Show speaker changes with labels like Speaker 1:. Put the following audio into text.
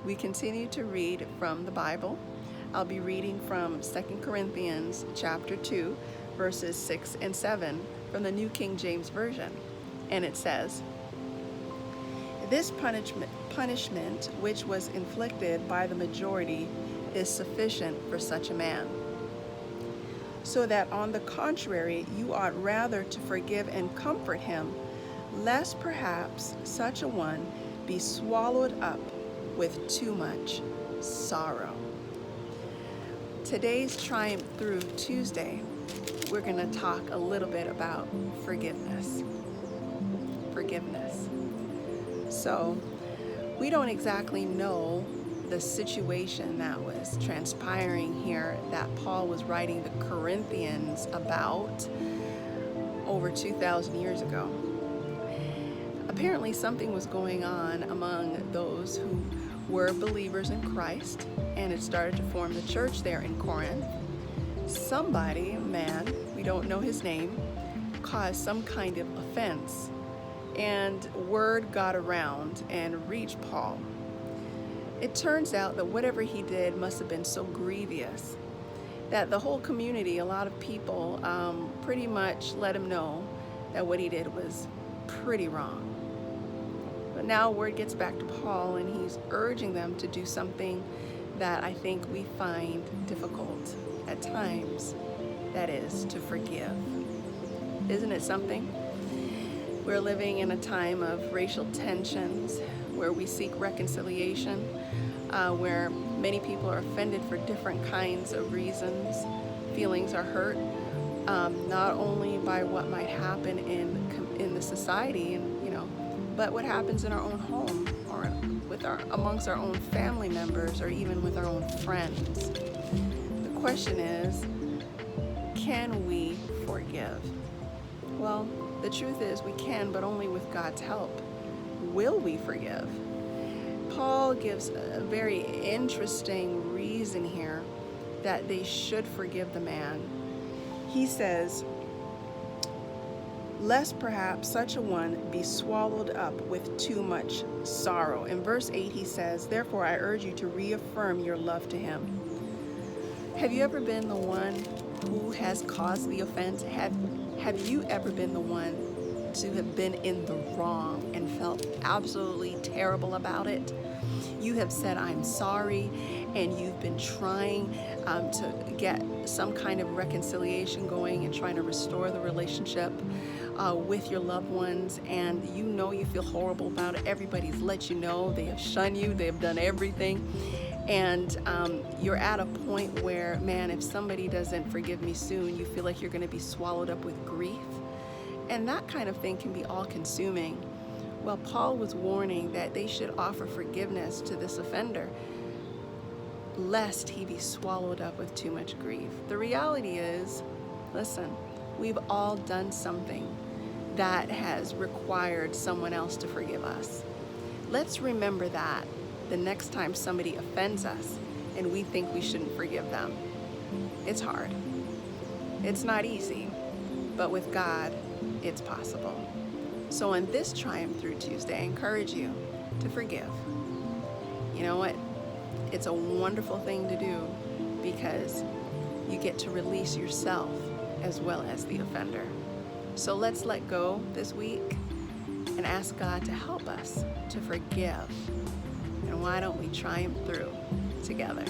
Speaker 1: We continue to read from the Bible. I'll be reading from 2 Corinthians chapter 2, verses 6 and 7 from the New King James Version. And it says, "This punishment which was inflicted by the majority is sufficient for such a man. So that on the contrary, you ought rather to forgive and comfort him, lest perhaps such a one be swallowed up with too much sorrow." Today's Triumph Through Tuesday, we're going to talk a little bit about forgiveness. Forgiveness. So, we don't exactly know the situation that was transpiring here that Paul was writing the Corinthians about over 2,000 years ago. Apparently something was going on among those who were believers in Christ, and it started to form the church there in Corinth. Somebody, a man, we don't know his name, caused some kind of offense, and word got around and reached Paul. It turns out that whatever he did must have been so grievous that the whole community, a lot of people, pretty much let him know that what he did was pretty wrong. But now word gets back to Paul, and he's urging them to do something that I think we find difficult at times, that is, to forgive. Isn't it something? We're living in a time of racial tensions where we seek reconciliation, where many people are offended for different kinds of reasons. Feelings are hurt, not only by what might happen in the society, and but what happens in our own home, or amongst our own family members, or even with our own friends. The question is, can we forgive? Well, the truth is we can, but only with God's help. Will we forgive? Paul gives a very interesting reason here that they should forgive the man. He says, "Lest perhaps such a one be swallowed up with too much sorrow." In verse 8 he says, "Therefore I urge you to reaffirm your love to him." Have you ever been the one who has caused the offense? Have you ever been the one to have been in the wrong and felt absolutely terrible about it? You have said, "I'm sorry," and you've been trying to get some kind of reconciliation going and trying to restore the relationship with your loved ones, and you feel horrible about it. Everybody's let you know. They have shunned you. They have done everything. And you're at a point where, man, if somebody doesn't forgive me soon, you feel like you're going to be swallowed up with grief. And that kind of thing can be all-consuming. Well, Paul was warning that they should offer forgiveness to this offender, lest he be swallowed up with too much grief. The reality is, listen, we've all done something that has required someone else to forgive us. Let's remember that the next time somebody offends us and we think we shouldn't forgive them. It's hard. It's not easy, but with God, it's possible. So on this Triumph Through Tuesday, I encourage you to forgive. You know what? It's a wonderful thing to do because you get to release yourself as well as the offender. So let's let go this week and ask God to help us to forgive. And why don't we triumph through together?